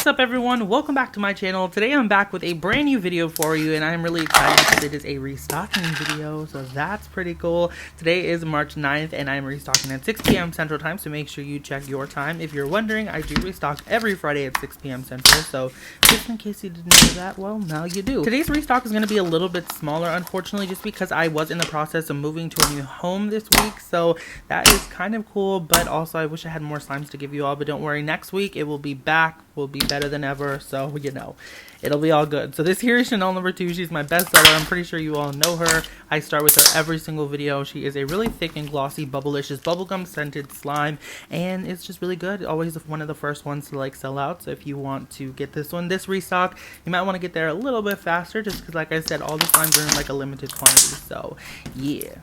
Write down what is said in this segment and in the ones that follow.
What's up everyone, welcome back to my channel. Today I'm back with a brand new video for you and I'm really excited because it is a restocking video, so that's pretty cool. Today is March 9th and I'm restocking at 6 p.m. Central Time, so make sure you check your time. If you're wondering, I do restock every Friday at 6 p.m. Central, so just in case you didn't know that, well, now you do. Today's restock is going to be a little bit smaller, unfortunately, just because I was in the process of moving to a new home this week, so that is kind of cool, but also I wish I had more slimes to give you all, but don't worry, next week it will be back, will be better than ever, so you know, it'll be all good. So this here is Chanel number 2. She's my bestseller. I'm pretty sure you all know her. I start with her every single video. She is a really thick and glossy bubblicious bubblegum scented slime, and it's just really good. Always one of the first ones to like sell out, so if you want to get this restock, you might want to get there a little bit faster, just because like I said, all the slimes are in like a limited quantity, so yeah.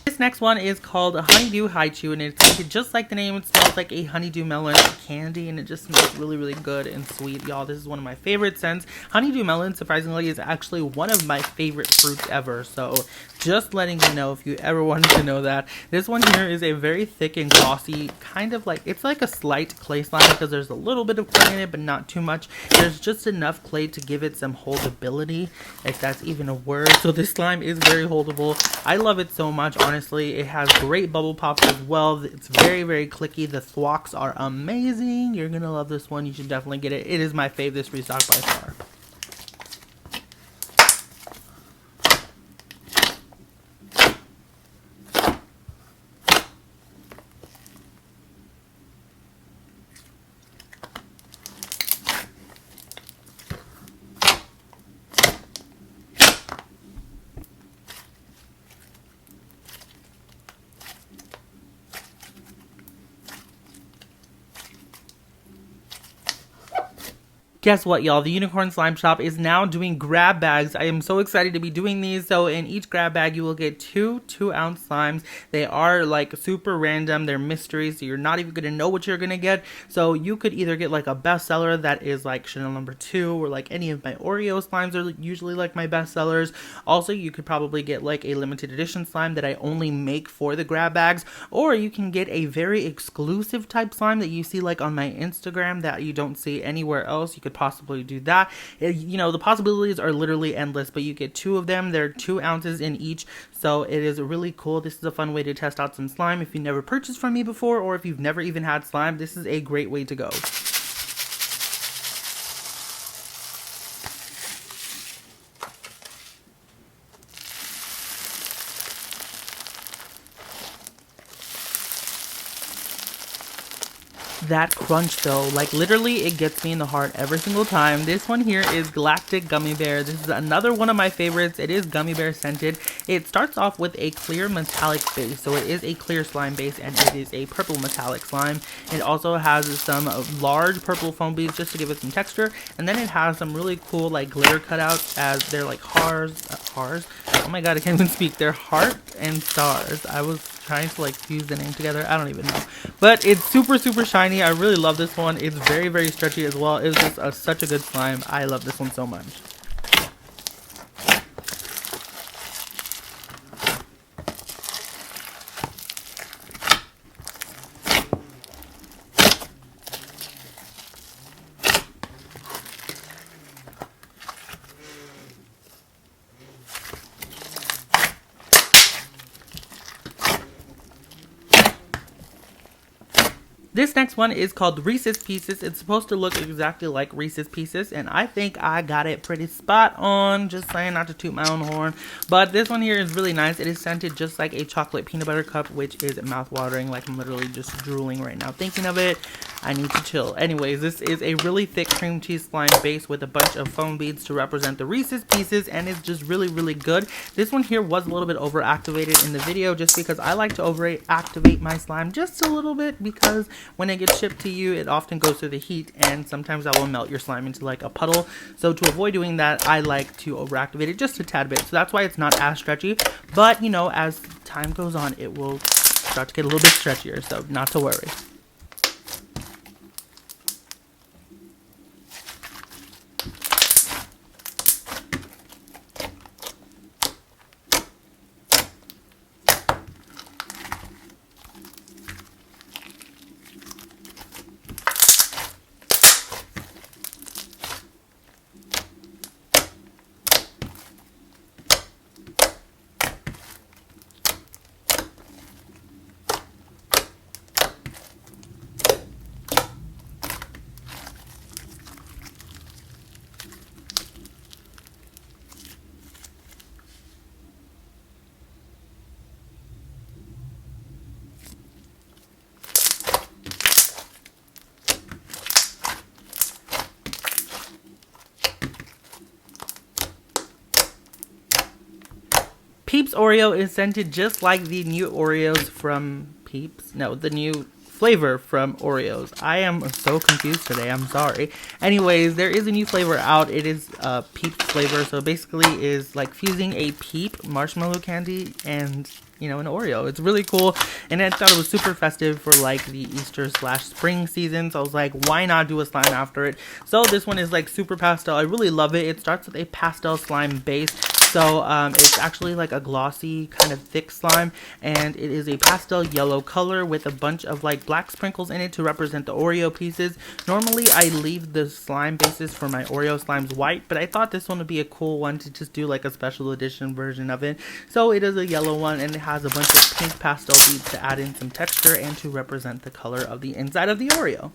This next one is called Honeydew Haichu, and it's scented just like the name. It smells like a honeydew melon candy, and it just smells really, really good and sweet, y'all. This is one of my favorite scents. Honeydew melon, surprisingly, is actually one of my favorite fruits ever, so just letting you know if you ever wanted to know that. This one here is a very thick and glossy, kind of like, it's like a slight clay slime because there's a little bit of clay in it, but not too much. There's just enough clay to give it some holdability, if that's even a word. So this slime is very holdable. I love it so much, honestly. It has great bubble pops as well. It's very, very clicky. The thwocks are amazing. You're gonna love this one. You should definitely get it. It is my favorite restock by far. Guess what, y'all? The Uniicorn Slime Shop is now doing grab bags. I am so excited to be doing these. So in each grab bag, you will get two 2-ounce slimes. They are like super random. They're mysteries, so you're not even going to know what you're going to get. So you could either get like a bestseller that is like Chanel number 2, or like any of my Oreo slimes are usually like my bestsellers. Also, you could probably get like a limited edition slime that I only make for the grab bags. Or you can get a very exclusive type slime that you see like on my Instagram that you don't see anywhere else. You could possibly do that. You know, the possibilities are literally endless, but you get 2 of them. They're 2 ounces in each, so it is really cool. This is a fun way to test out some slime. If you never purchased from me before, or if you've never even had slime, this is a great way to go. That crunch though, like literally it gets me in the heart every single time. This one here is Galactic Gummy Bear. This is another one of my favorites. It is gummy bear scented. It starts off with a clear metallic base, so it is a clear slime base, and it is a purple metallic slime. It also has some large purple foam beads just to give it some texture, and then it has some really cool like glitter cutouts, as they're like hearts. Oh my god, I can't even speak. They're heart and stars. I was trying to like fuse the name together. I don't even know, but it's super, super shiny. I really love this one. It's very, very stretchy as well. It's just such a good slime. I love this one so much. This next one is called Reese's Pieces. It's supposed to look exactly like Reese's Pieces, and I think I got it pretty spot on. Just saying, not to toot my own horn. But this one here is really nice. It is scented just like a chocolate peanut butter cup, which is mouth-watering. Like, I'm literally just drooling right now thinking of it. I need to chill. Anyways, this is a really thick cream cheese slime base with a bunch of foam beads to represent the Reese's Pieces, and it's just really, really good. This one here was a little bit overactivated in the video just because I like to overactivate my slime just a little bit, because when it gets shipped to you, it often goes through the heat, and sometimes that will melt your slime into like a puddle. So to avoid doing that, I like to overactivate it just a tad bit. So that's why it's not as stretchy, but you know, as time goes on, it will start to get a little bit stretchier, so not to worry. Peeps Oreo is scented just like the new Oreos from Peeps. No, the new flavor from Oreos. I am so confused today. I'm sorry. Anyways, there is a new flavor out. It is Peeps flavor. So basically is like fusing a Peep marshmallow candy and, you know, an Oreo. It's really cool, and I thought it was super festive for like the Easter / spring season, so I was like, why not do a slime after it? So this one is like super pastel. I really love it. It starts with a pastel slime base. So it's actually like a glossy kind of thick slime, and it is a pastel yellow color with a bunch of like black sprinkles in it to represent the Oreo pieces. Normally I leave the slime bases for my Oreo slimes white, but I thought this one would be a cool one to just do like a special edition version of it. So it is a yellow one, and it has a bunch of pink pastel beads to add in some texture and to represent the color of the inside of the Oreo.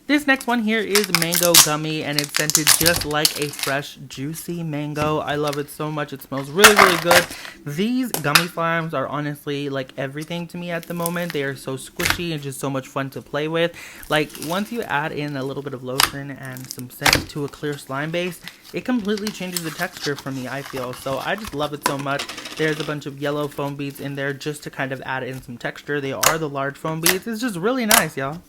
This next one here is Mango Gummy, and it's scented just like a fresh, juicy mango. I love it so much. It smells really, really good. These gummy slimes are honestly like everything to me at the moment. They are so squishy and just so much fun to play with. Like, once you add in a little bit of lotion and some scent to a clear slime base, it completely changes the texture for me, I feel. So I just love it so much. There's a bunch of yellow foam beads in there just to kind of add in some texture. They are the large foam beads. It's just really nice, y'all.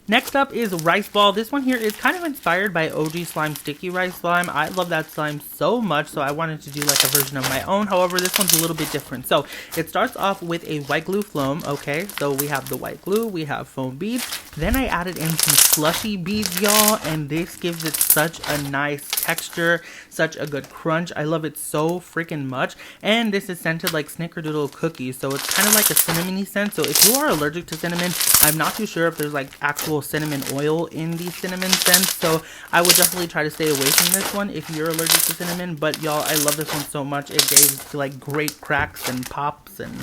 Next up is Rice Ball. This one here is kind of inspired by OG Slime Sticky Rice Slime. I love that slime so much, so I wanted to do like a version of my own. However, this one's a little bit different. So it starts off with a white glue foam. Okay, so we have the white glue, we have foam beads. Then I added in some slushy beads, y'all, and this gives it such a nice texture, such a good crunch. I love it so freaking much. And this is scented like Snickerdoodle cookies, so it's kind of like a cinnamony scent. So if you are allergic to cinnamon, I'm not too sure if there's like actual cinnamon oil in the cinnamon scent, so I would definitely try to stay away from this one if you're allergic to cinnamon. But y'all, I love this one so much. It gave like great cracks and pops and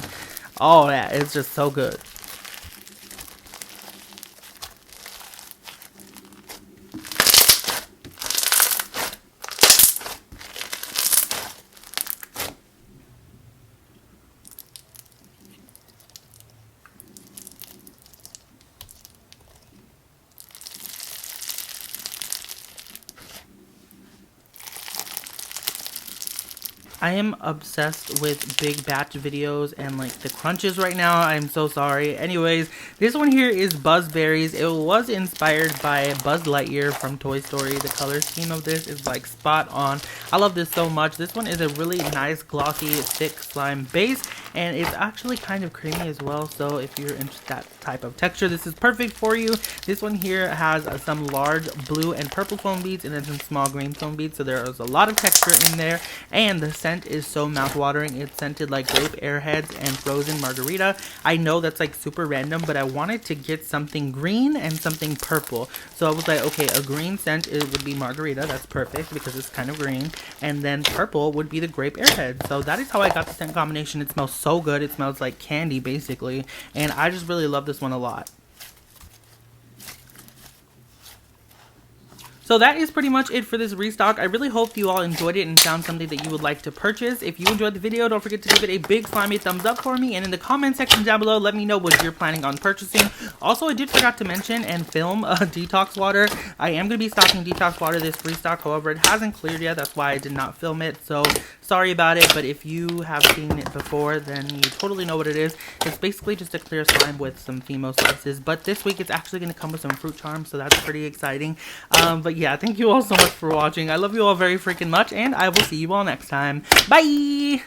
all that. It's just so good. I am obsessed with big batch videos and like the crunches right now. I'm so sorry. Anyways, this one here is Buzzberries. It was inspired by Buzz Lightyear from Toy Story. The color scheme of this is like spot on. I love this so much. This one is a really nice, glossy, thick slime base, and it's actually kind of creamy as well. So if you're into that type of texture, this is perfect for you. This one here has some large blue and purple foam beads and then some small green foam beads. So there is a lot of texture in there, and the scent is so mouth-watering. It's scented like grape airheads and frozen margarita. I know that's like super random, but I wanted to get something green and something purple. So I was like, okay, a green scent would be margarita. That's perfect because it's kind of green. And then purple would be the grape airhead. So that is how I got the scent combination. It smells so good. It smells like candy basically. And I just really love this one a lot. So that is pretty much it for this restock. I really hope you all enjoyed it and found something that you would like to purchase. If you enjoyed the video, don't forget to give it a big slimy thumbs up for me. And in the comment section down below, let me know what you're planning on purchasing. Also, I did forgot to mention and film Detox Water. I am going to be stocking Detox Water this restock. However, it hasn't cleared yet. That's why I did not film it. So sorry about it. But if you have seen it before, then you totally know what it is. It's basically just a clear slime with some Fimo slices. But this week, it's actually going to come with some fruit charms. So that's pretty exciting. But yeah, thank you all so much for watching. I love you all very freaking much, and I will see you all next time. Bye!